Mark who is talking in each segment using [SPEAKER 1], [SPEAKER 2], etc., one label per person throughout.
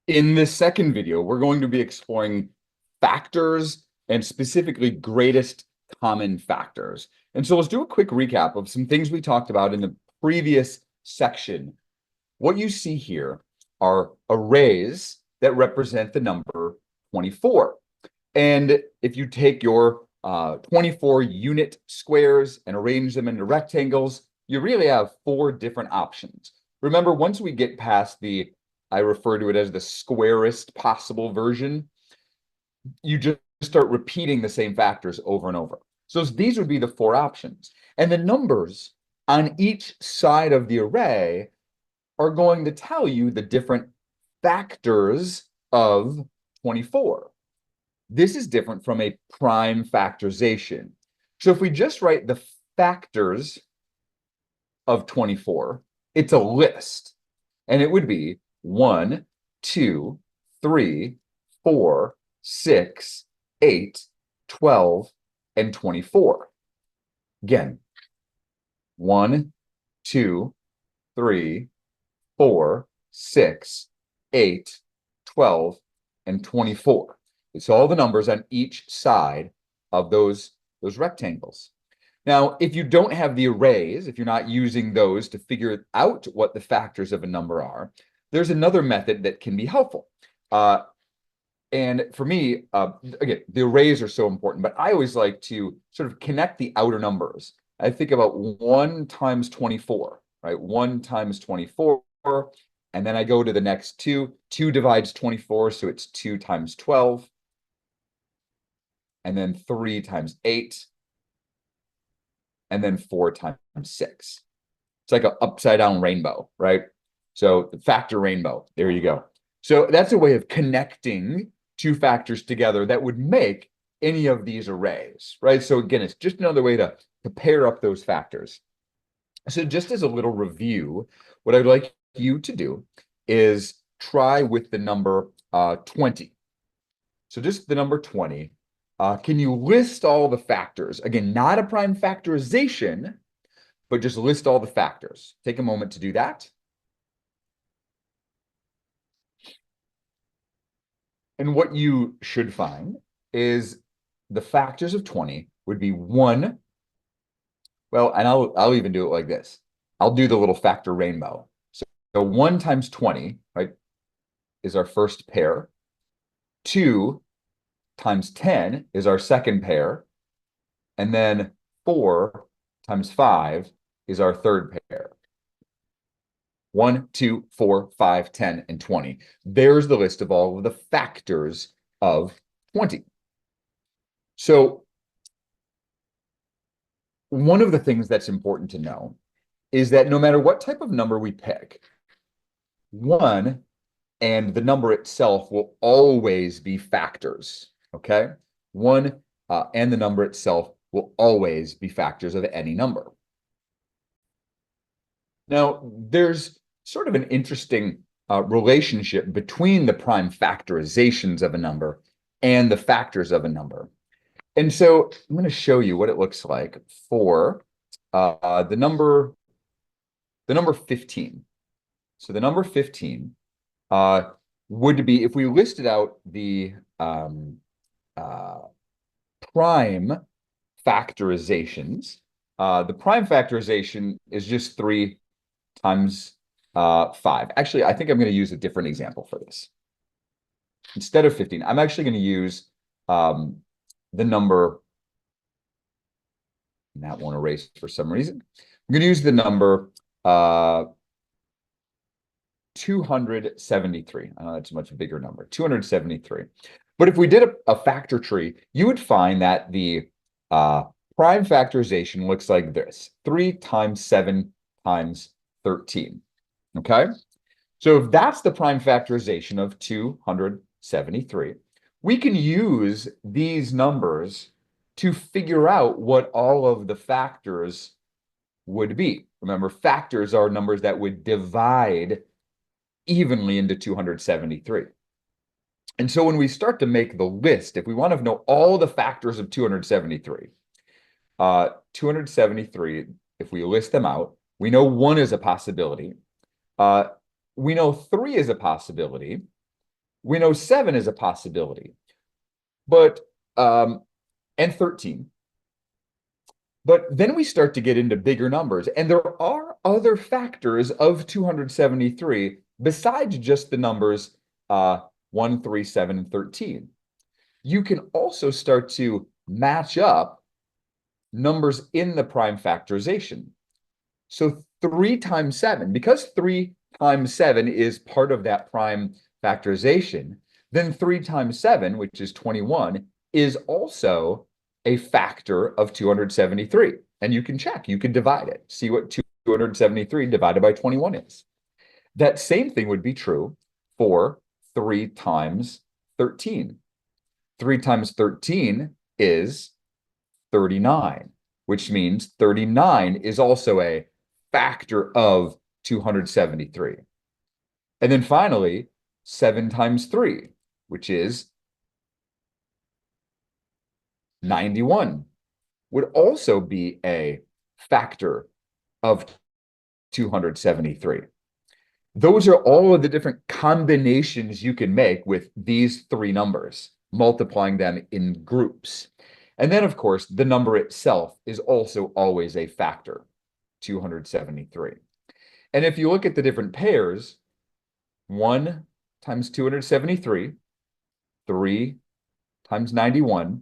[SPEAKER 1] In this second video, we're going to be exploring factors and specifically greatest common factors. And so let's do a quick recap of some things we talked about in the previous section. What you see here are arrays that represent the number 24. And if you take your 24 unit squares and arrange them into rectangles, you really have four different options. Remember, once we get past I refer to it as the squarest possible version, you just start repeating the same factors over and over. So these would be the four options. And the numbers on each side of the array are going to tell you the different factors of 24. This is different from a prime factorization. So if we just write the factors of 24, it's a list. And it would be 1, 2, 3, 4, 6, 8, 12, and 24. Again, 1, 2, 3, 4, 6, 8, 12, and 24. It's all the numbers on each side of those rectangles. Now, if you don't have the arrays, if you're not using those to figure out what the factors of a number are, there's another method that can be helpful. And for me, again, the arrays are so important, but I always like to sort of connect the outer numbers. I think about 1 times 24, right? 1 times 24, and then I go to the next 2. 2 divides 24, so it's 2 times 12, and then 3 times 8, and then 4 times 6. It's like an upside down rainbow, right? So the factor rainbow, there you go. So that's a way of connecting two factors together that would make any of these arrays, right? So again, it's just another way to pair up those factors. So just as a little review, what I'd like you to do is try with the number 20. So just the number 20. Can you list all the factors? Again, not a prime factorization, but just list all the factors. Take a moment to do that. And what you should find is the factors of 20 would be 1. Well, and I'll even do it like this. I'll do the little factor rainbow. So 1 times 20, right, is our first pair. 2 times 10 is our second pair. And then 4 times 5 is our third pair. 1, 2, 4, 5, 10, and 20. There's the list of all of the factors of 20. So one of the things that's important to know is that no matter what type of number we pick, 1 and the number itself will always be factors, okay? 1 and the number itself will always be factors of any number. Now, there's sort of an interesting relationship between the prime factorizations of a number and the factors of a number. And so I'm going to show you what it looks like for the number 15. So the number 15 would be, if we listed out the prime factorizations, the prime factorization is just 3 times 5. Actually, I think I'm going to use a different example for this. Instead of 15, I'm actually going to use the number, and that won't erase for some reason. I'm going to use the number 273. I know that's a much bigger number, 273. But if we did a factor tree, you would find that the prime factorization looks like this: 3 times 7 times 13. Okay? So if that's the prime factorization of 273, we can use these numbers to figure out what all of the factors would be. Remember, factors are numbers that would divide evenly into 273. And so when we start to make the list, if we want to know all the factors of 273, 273, if we list them out, we know 1 is a possibility. We know 3 is a possibility. We know 7 is a possibility, but and 13. But then we start to get into bigger numbers, and there are other factors of 273 besides just the numbers 1, 3, 7, and 13. You can also start to match up numbers in the prime factorization. So 3 times 7, because 3 times 7 is part of that prime factorization, then 3 times 7, which is 21, is also a factor of 273. And you can check, you can divide it, see what 273 divided by 21 is. That same thing would be true for 3 times 13. 3 times 13 is 39, which means 39 is also a factor of 273. And then finally, 7 times 3, which is 91, would also be a factor of 273. Those are all of the different combinations you can make with these 3 numbers, multiplying them in groups. And then, of course, the number itself is also always a factor, 273. And if you look at the different pairs, 1 times 273, 3 times 91,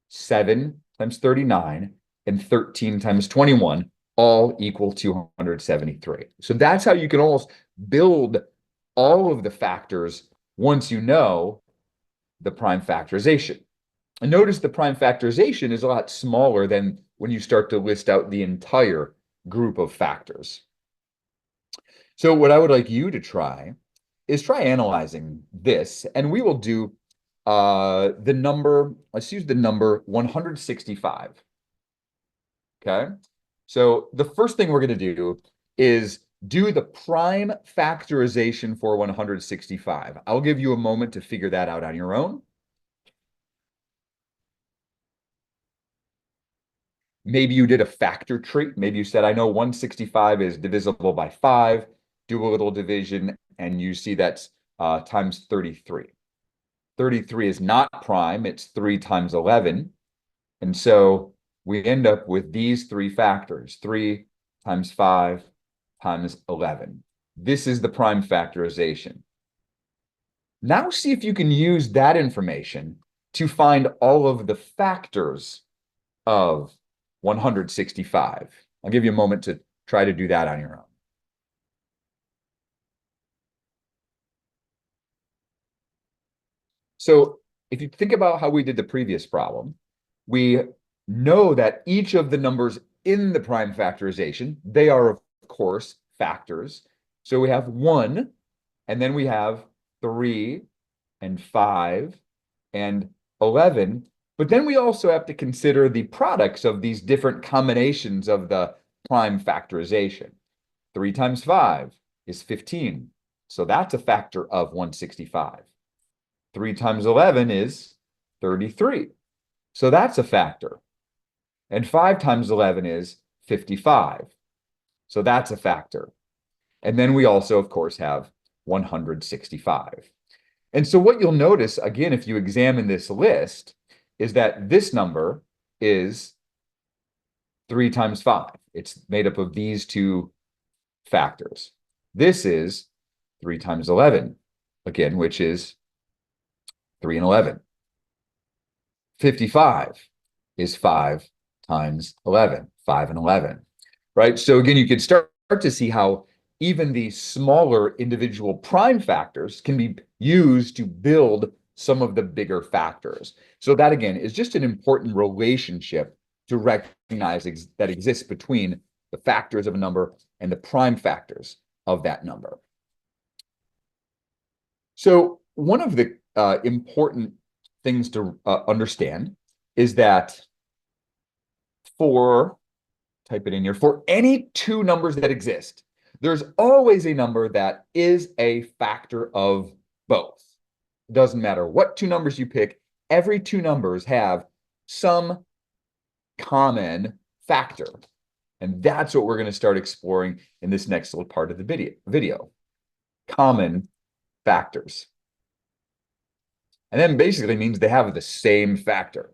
[SPEAKER 1] 7 times 39, and 13 times 21 all equal 273. So that's how you can almost build all of the factors once you know the prime factorization. And notice the prime factorization is a lot smaller than when you start to list out the entire group of factors. So what I would like you to try is try analyzing this, and we will do the number, let's use the number 165. Okay, so the first thing we're going to do is do the prime factorization for 165. I'll give you a moment to figure that out on your own. Maybe you did a factor tree. Maybe you said, I know 165 is divisible by 5. Do a little division, and you see that's times 33. 33 is not prime. It's 3 times 11. And so we end up with these 3 factors, 3 times 5 times 11. This is the prime factorization. Now see if you can use that information to find all of the factors of 165. I'll give you a moment to try to do that on your own. So if you think about how we did the previous problem, we know that each of the numbers in the prime factorization, they are, of course, factors. So we have 1, and then we have 3 and 5 and 11. But then we also have to consider the products of these different combinations of the prime factorization. 3 times 5 is 15. So that's a factor of 165. 3 times 11 is 33. So that's a factor. And 5 times 11 is 55. So that's a factor. And then we also, of course, have 165. And so what you'll notice, again, if you examine this list, is that this number is 3 times 5. It's made up of these 2 factors. This is 3 times 11, again, which is 3 and 11. 55 is 5 times 11, 5 and 11, right? So again, you could start to see how even the smaller individual prime factors can be used to build some of the bigger factors. So that, again, is just an important relationship to recognize that exists between the factors of a number and the prime factors of that number. So one of the important things to understand is that type it in here, for any 2 numbers that exist, there's always a number that is a factor of both. It doesn't matter what 2 numbers you pick, every 2 numbers have some common factor. And that's what we're going to start exploring in this next little part of the video. Common factors. And then basically means they have the same factor.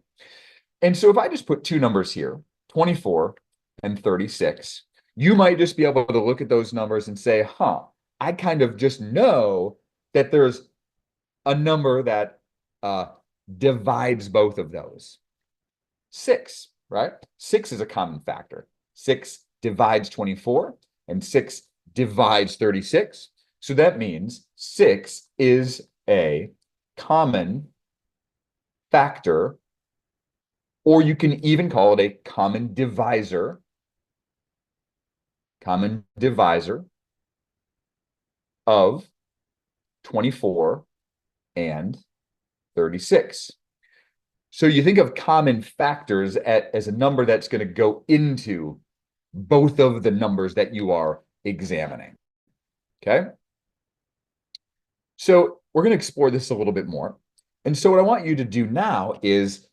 [SPEAKER 1] And so if I just put two numbers here, 24 and 36, you might just be able to look at those numbers and say, huh, I kind of just know that there's a number that divides both of those. 6, right? 6 is a common factor. 6 divides 24 and 6 divides 36. So that means 6 is a common factor, or you can even call it a common divisor of 24 and 36. So you think of common factors as a number that's going to go into both of the numbers that you are examining. Okay? So we're going to explore this a little bit more. And so what I want you to do now is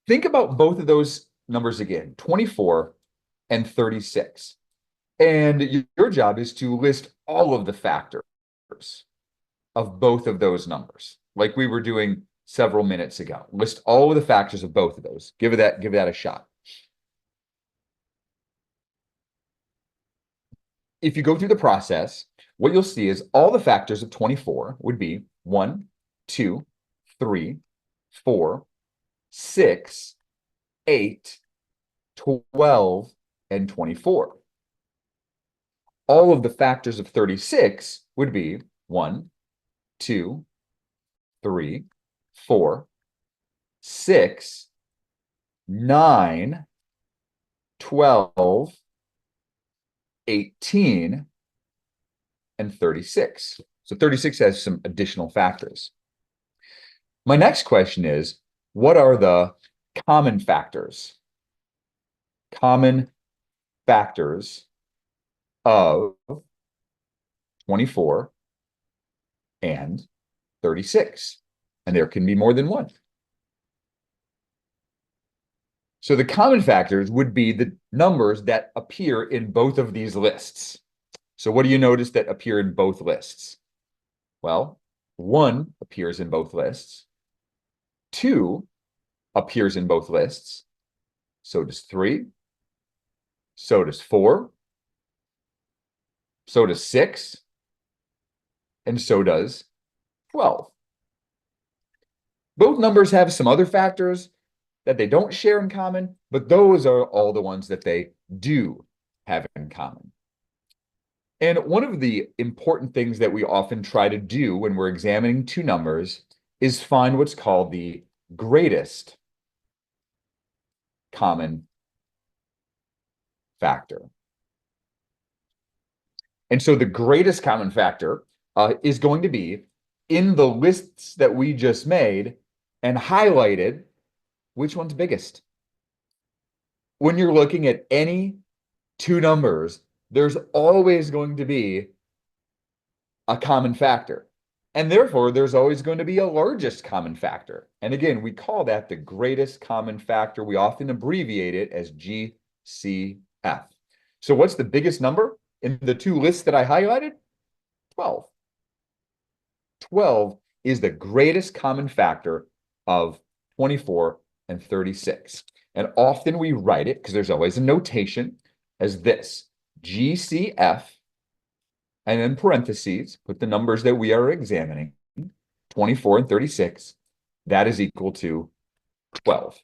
[SPEAKER 1] think about both of those numbers again, 24 and 36. And your job is to list all of the factors of both of those numbers, like we were doing several minutes ago. List all of the factors of both of those. Give that a shot. If you go through the process, what you'll see is all the factors of 24 would be 1, 2, 3, 4, 6, 8, 12, and 24. All of the factors of 36 would be 1, 2, 3, 4, 6, 9, 12, 18, and 36. So 36 has some additional factors. My next question is, what are the common factors? Common factors of 24 and 36. And there can be more than one. So the common factors would be the numbers that appear in both of these lists. So what do you notice that appear in both lists? Well, 1 appears in both lists. 2 appears in both lists. So does 3. So does 4. So does 6. And so does 12. Both numbers have some other factors that they don't share in common, but those are all the ones that they do have in common. And one of the important things that we often try to do when we're examining two numbers is find what's called the greatest common factor. And so the greatest common factor is going to be in the lists that we just made and highlighted which one's biggest. When you're looking at any two numbers, there's always going to be a common factor. And therefore, there's always going to be a largest common factor. And again, we call that the greatest common factor. We often abbreviate it as GCF. So what's the biggest number in the two lists that I highlighted? 12. 12 is the greatest common factor of 24 and 36. And often we write it, because there's always a notation, as this: GCF, and in parentheses, put the numbers that we are examining, 24 and 36, that is equal to 12.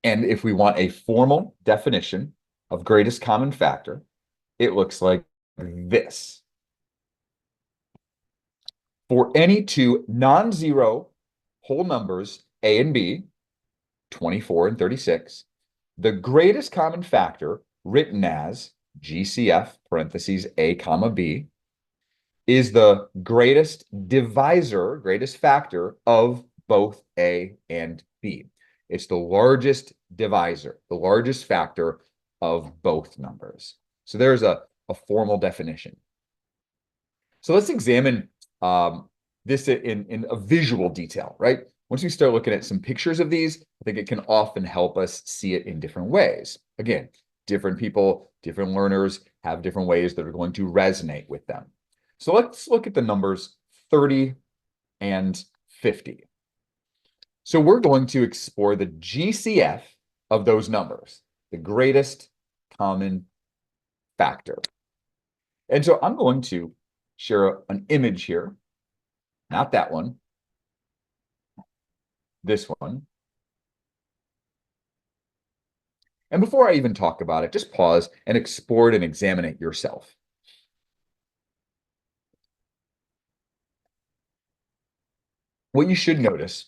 [SPEAKER 1] And if we want a formal definition of greatest common factor, it looks like this. For any two non-zero whole numbers, A and B, 24 and 36, the greatest common factor, written as GCF, parentheses, A comma B, is the greatest divisor, greatest factor of both A and B. It's the largest divisor, the largest factor of both numbers. So there's a formal definition. So let's examine this in a visual detail, right? Once we start looking at some pictures of these, I think it can often help us see it in different ways. Again, different people, different learners have different ways that are going to resonate with them. So let's look at the numbers 30 and 50. So we're going to explore the GCF of those numbers, the greatest common factor. And so I'm going to share an image here, not that one, this one. And before I even talk about it, just pause and explore it and examine it yourself. What you should notice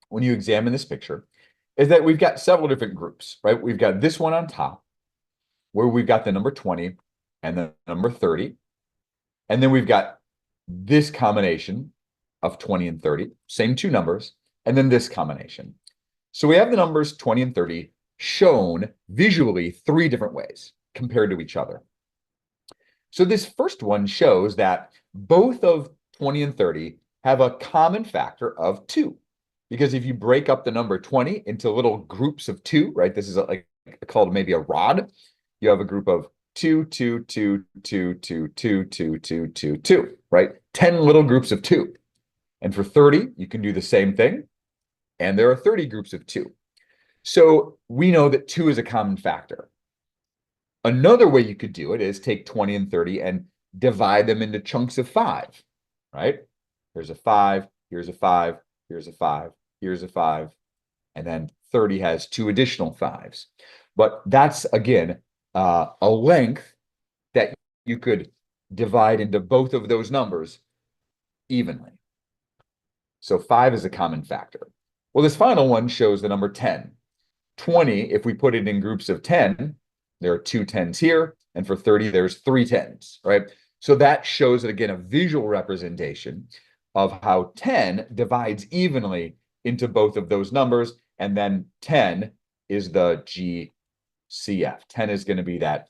[SPEAKER 1] when you examine this picture is that we've got several different groups, right? We've got this one on top where we've got the number 20 and the number 30. And then we've got this combination of 20 and 30, same two numbers, and then this combination. So we have the numbers 20 and 30 shown visually three different ways compared to each other. So this first one shows that both of 20 and 30 have a common factor of 2. Because if you break up the number 20 into little groups of 2, right? This is like called maybe a rod. You have a group of 2, 2, 2, 2, 2, 2, 2, 2, 2, 2, right? 10 little groups of 2. And for 30, you can do the same thing. And there are 30 groups of 2. So we know that 2 is a common factor. Another way you could do it is take 20 and 30 and divide them into chunks of 5, right? Here's a 5, here's a 5, here's a 5, here's a 5, and then 30 has 2 additional 5s. But that's, again, a length that you could divide into both of those numbers evenly. So 5 is a common factor. Well, this final one shows the number 10. 20, if we put it in groups of 10, there are 2 10s here, and for 30, there's 3 10s, right? So that shows, again, a visual representation of how 10 divides evenly into both of those numbers, and then 10 is the GCF. 10 is going to be that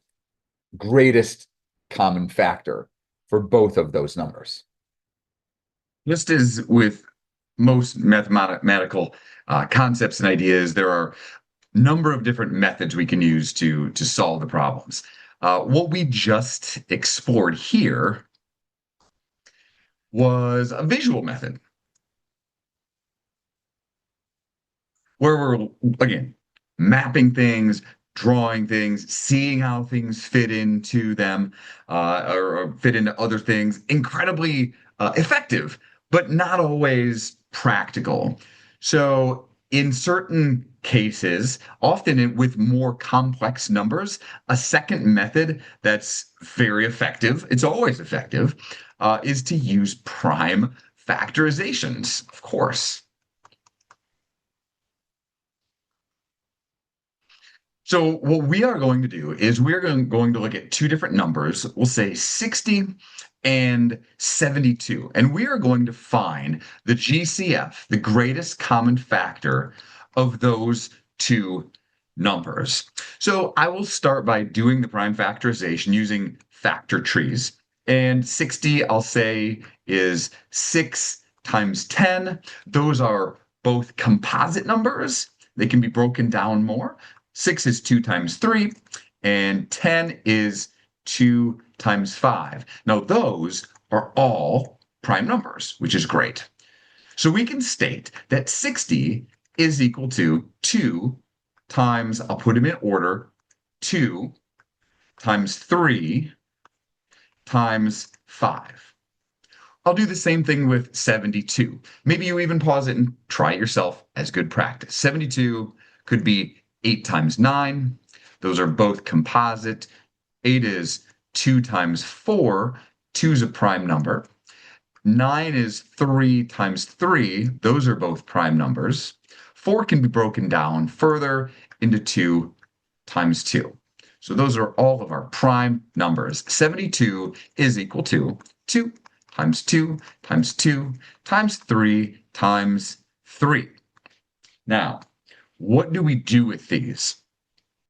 [SPEAKER 1] greatest common factor for both of those numbers.
[SPEAKER 2] Just as with most mathematical concepts and ideas, there are a number of different methods we can use to solve the problems. What we just explored here was a visual method where we're, again, mapping things, drawing things, seeing how things fit into them or fit into other things. Incredibly effective, but not always practical. So in certain cases, often with more complex numbers, a second method that's very effective, it's always effective, is to use prime factorizations, of course. So what we are going to do is we're going to look at two different numbers. We'll say 60 and 72. And we are going to find the GCF, the greatest common factor of those two numbers. So I will start by doing the prime factorization using factor trees. And 60, I'll say, is 6 times 10. Those are both composite numbers. They can be broken down more. 6 is 2 times 3, and 10 is 2 times 5. Now, those are all prime numbers, which is great. So we can state that 60 is equal to 2 times, I'll put them in order, 2 times 3 times 5. I'll do the same thing with 72. Maybe you even pause it and try it yourself as good practice. 72 could be 8 times 9. Those are both composite. 8 is 2 times 4. 2 is a prime number. 9 is 3 times 3. Those are both prime numbers. 4 can be broken down further into 2 times 2. So those are all of our prime numbers. 72 is equal to 2 times 2 times 2 times 3 times 3. Now, what do we do with these?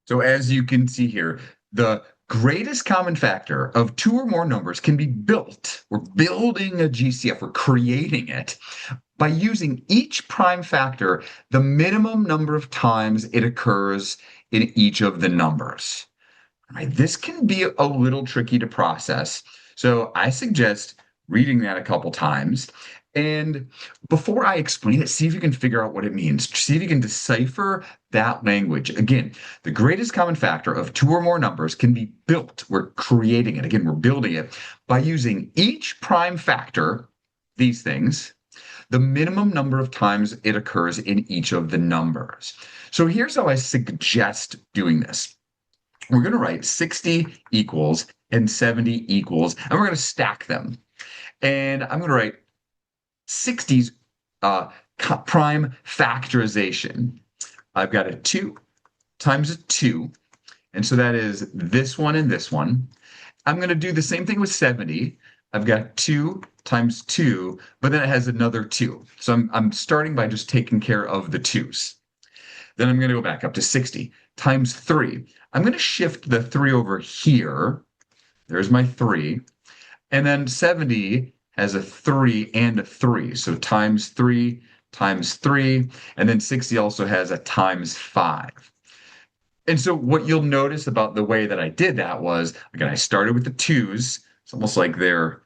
[SPEAKER 2] So as you can see here, the greatest common factor of 2 or more numbers can be built. We're building a GCF, we're creating it by using each prime factor the minimum number of times it occurs in each of the numbers. All right, this can be a little tricky to process. So I suggest reading that a couple times And before I explain it, see if you can figure out what it means. See if you can decipher that language. Again, the greatest common factor of two or more numbers can be built. We're creating it. Again, we're building it by using each prime factor, these things, the minimum number of times it occurs in each of the numbers. So here's how I suggest doing this. We're going to write 60 equals and 70 equals, and we're going to stack them. And I'm going to write 60's prime factorization. I've got a 2 times a 2, and so that is this one and this one. I'm going to do the same thing with 70. I've got 2 times 2, but then it has another 2. So I'm starting by just taking care of the 2's. Then I'm going to go back up to 60 times 3. I'm going to shift the 3 over here. There's my 3. And then 70 has a 3 and a 3. So times 3 times 3. And then 60 also has a times 5. And so what you'll notice about the way that I did that was, again, I started with the 2's. It's almost like they're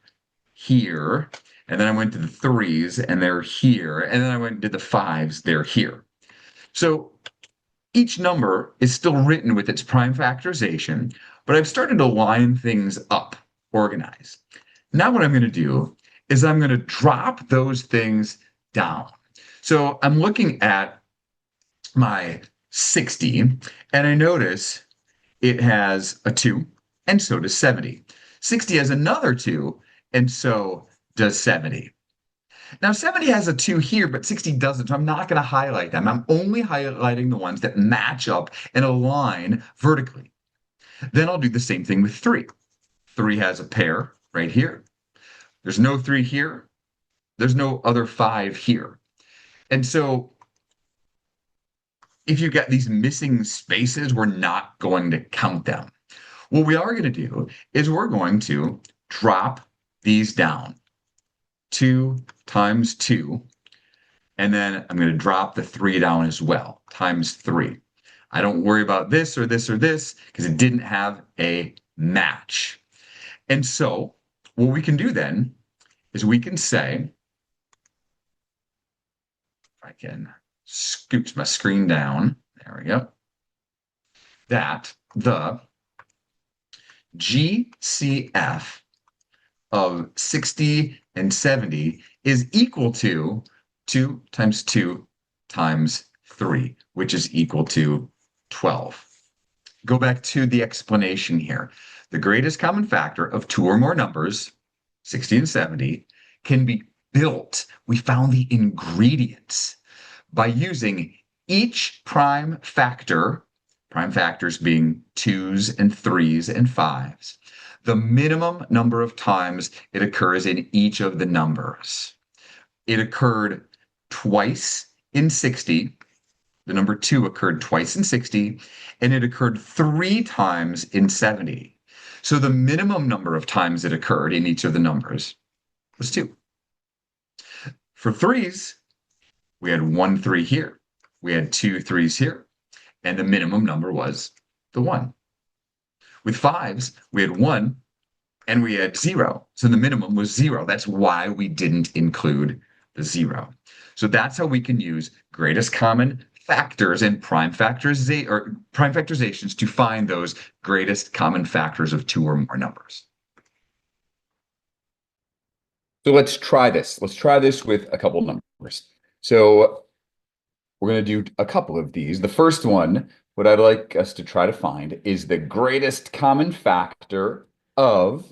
[SPEAKER 2] here. And then I went to the 3's and they're here. And then I went and did the 5's, they're here. So each number is still written with its prime factorization, but I've started to line things up, organize. Now what I'm going to do is I'm going to drop those things down. So I'm looking at my 60, and I notice it has a 2, and so does 70. 60 has another 2, and so does 70. Now 70 has a 2 here, but 60 doesn't, so I'm not going to highlight them. I'm only highlighting the ones that match up and align vertically. Then I'll do the same thing with 3. 3 has a pair right here. There's no 3 here. There's no other 5 here. And so if you've got these missing spaces, we're not going to count them. What we are going to do is we're going to drop these down. 2 times 2, and then I'm going to drop the 3 down as well, times 3. I don't worry about this or this or this because it didn't have a match. And so what we can do then is we can say, if I can scoot my screen down, there we go, that the GCF of 60 and 70 is equal to 2 times 2 times 3, which is equal to 12. Go back to the explanation here. The greatest common factor of two or more numbers, 60 and 70, can be built. We found the ingredients by using each prime factor, prime factors being 2's and 3's and 5's, the minimum number of times it occurs in each of the numbers. It occurred twice in 60. The number 2 occurred twice in 60, and it occurred 3 times in 70. So the minimum number of times it occurred in each of the numbers was 2. For 3's, we had 1 3 here. We had 2 3's here, and the minimum number was the 1. With 5's, we had 1 and we had 0. So the minimum was 0. That's why we didn't include the 0. So that's how we can use greatest common factors and prime factorizations to find those greatest common factors of two or more numbers.
[SPEAKER 1] So let's try this. Let's try this with a couple numbers. So we're going to do a couple of these. The first one, what I'd like us to try to find is the greatest common factor of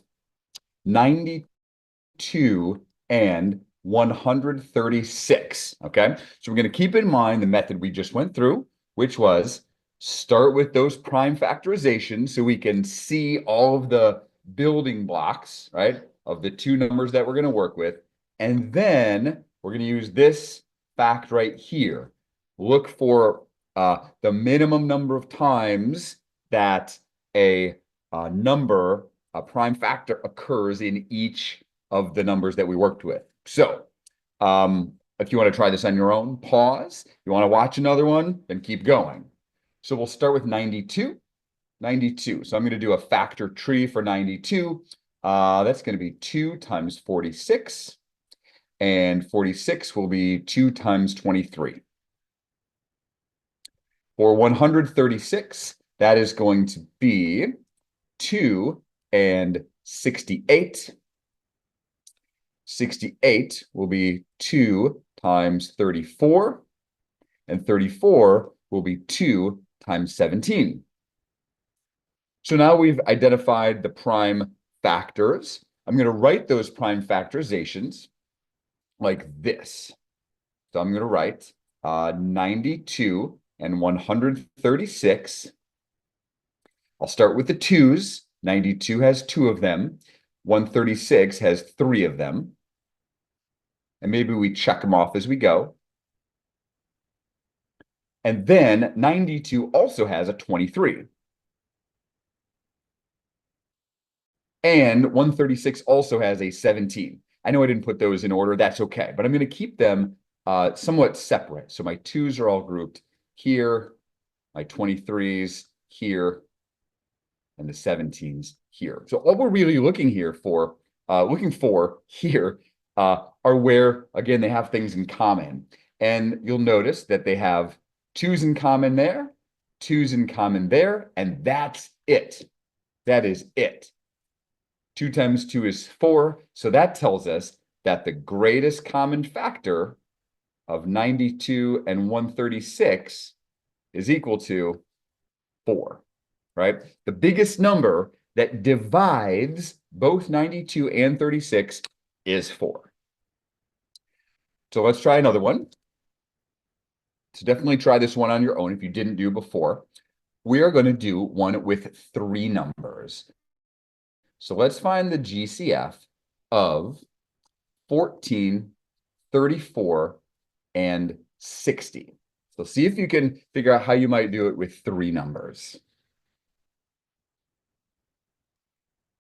[SPEAKER 1] 92 and 136. Okay, so we're going to keep in mind the method we just went through, which was start with those prime factorizations so we can see all of the building blocks, right, of the two numbers that we're going to work with. And then we're going to use this fact right here. Look for the minimum number of times that a number, a prime factor, occurs in each of the numbers that we worked with. So if you want to try this on your own, pause. If you want to watch another one, then keep going. So we'll start with 92. 92. So I'm going to do a factor tree for 92. That's going to be 2 times 46. and 46 will be 2 times 23. For 136, that is going to be 2 and 68. 68 will be 2 times 34, and 34 will be 2 times 17. So now we've identified the prime factors. I'm going to write those prime factorizations like this. So I'm going to write 92 and 136. I'll start with the 2's. 92 has 2 of them. 136 has 3 of them. And maybe we check them off as we go. And then 92 also has a 23. And 136 also has a 17. I know I didn't put those in order. That's okay. But I'm going to keep them somewhat separate. So my 2's are all grouped here, my 23's here, and the 17's here. So all we're really looking for here are where, again, they have things in common. And you'll notice that they have 2's in common there, 2's in common there, and that's it. That is it. 2 times 2 is 4. So that tells us that the greatest common factor of 92 and 136 is equal to 4, right? The biggest number that divides both 92 and 36 is 4. So let's try another one. So definitely try this one on your own if you didn't do before. We are going to do one with 3 numbers. So let's find the GCF of 14, 34, and 60. So see if you can figure out how you might do it with 3 numbers.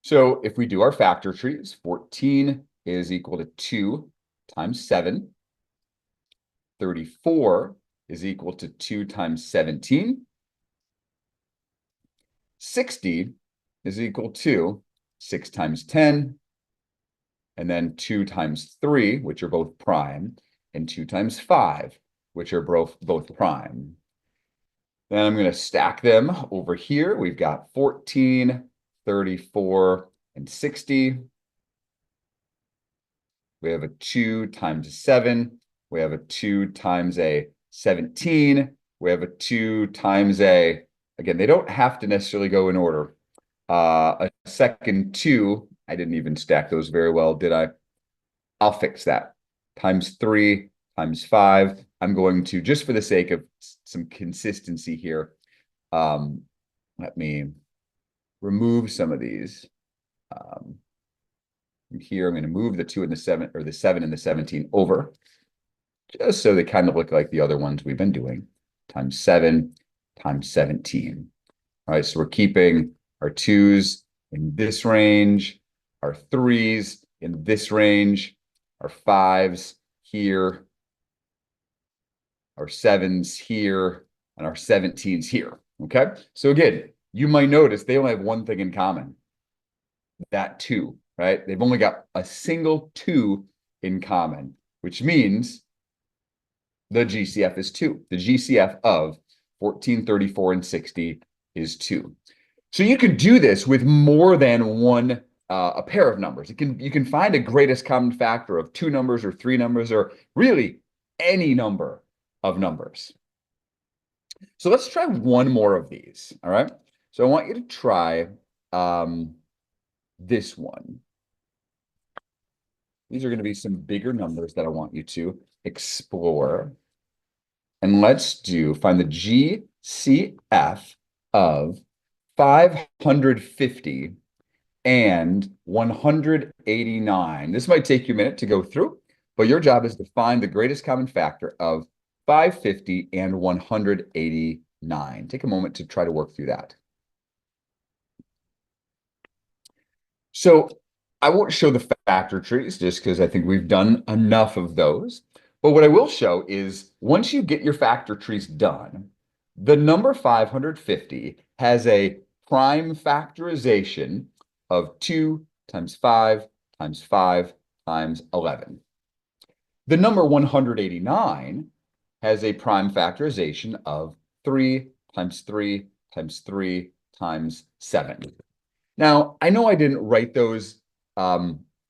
[SPEAKER 1] So if we do our factor trees, 14 is equal to 2 times 7. 34 is equal to 2 times 17. 60 is equal to 6 times 10, and then 2 times 3, which are both prime, and 2 times 5, which are both prime. Then I'm going to stack them over here. We've got 14, 34, and 60. We have a 2 times 7. We have a 2 times a 17. We have a 2 times a, again, they don't have to necessarily go in order. A second 2, I didn't even stack those very well, did I? I'll fix that. Times 3 times 5. I'm going to, just for the sake of some consistency here, let me remove some of these. Here, I'm going to move the 2 and the 7, or the 7 and the 17 over, just so they kind of look like the other ones we've been doing. Times 7 times 17. All right, so we're keeping our 2's in this range, our 3's in this range, our 5's here, our 7's here, and our 17's here, okay? So again, you might notice they only have one thing in common, that 2, right? They've only got a single 2 in common, which means the GCF is 2. The GCF of 14, 34, and 60 is 2. So you could do this with more than one a pair of numbers. You can find a greatest common factor of 2 numbers or 3 numbers or really any number of numbers. So let's try one more of these. All right. So I want you to try this one. These are going to be some bigger numbers that I want you to explore. And let's find the GCF of 550 and 189. This might take you a minute to go through, but your job is to find the greatest common factor of 550 and 189. Take a moment to try to work through that. So I won't show the factor trees just because I think we've done enough of those. But what I will show is once you get your factor trees done, the number 550 has a prime factorization of 2 times 5 times 5 times 11. The number 189 has a prime factorization of 3 times 3 times 3 times 7. Now, I know I didn't write those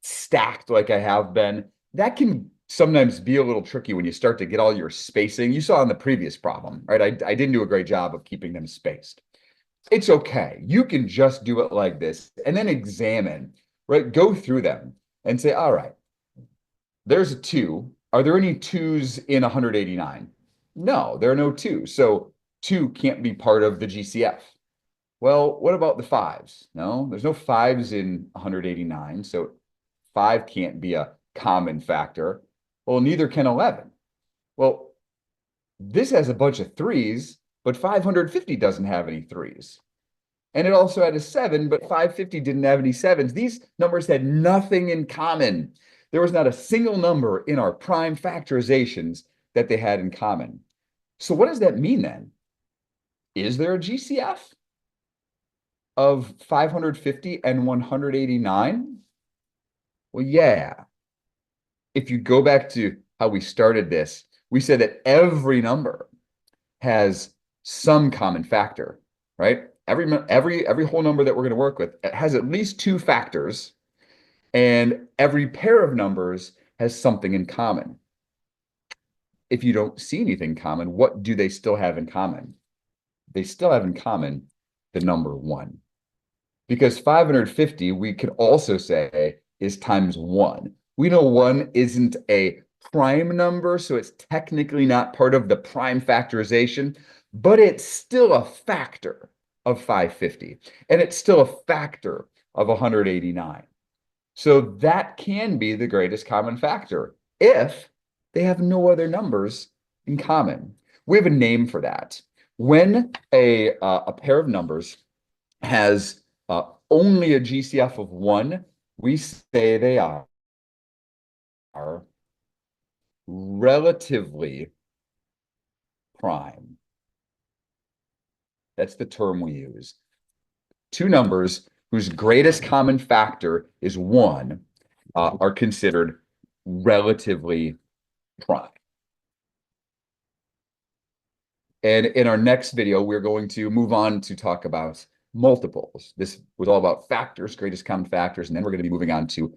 [SPEAKER 1] stacked like I have been. That can sometimes be a little tricky when you start to get all your spacing. You saw in the previous problem, right? I didn't do a great job of keeping them spaced. It's okay. You can just do it like this and then examine, right? Go through them and say, all right, there's a 2. Are there any 2s in 189? No, there are no 2s. So 2 can't be part of the GCF. Well, what about the 5s? No, there's no 5s in 189. So 5 can't be a common factor. Well, neither can 11. Well, this has a bunch of 3s, but 550 doesn't have any 3s. And it also had a 7, but 550 didn't have any 7s. These numbers had nothing in common. There was not a single number in our prime factorizations that they had in common. So what does that mean then? Is there a GCF of 550 and 189? Well, yeah. If you go back to how we started this, we said that every number has some common factor, right? Every whole number that we're going to work with has at least 2 factors, and every pair of numbers has something in common. If you don't see anything common, what do they still have in common? They still have in common the number 1. Because 550, we could also say, is times 1. We know 1 isn't a prime number, so it's technically not part of the prime factorization, but it's still a factor of 550, and it's still a factor of 189. So that can be the greatest common factor if they have no other numbers in common. We have a name for that. When a pair of numbers has only a GCF of 1, we say they are relatively prime. That's the term we use. 2 numbers whose greatest common factor is 1 are considered relatively prime. And in our next video, we're going to move on to talk about multiples. This was all about factors, greatest common factors, and then we're going to be moving on to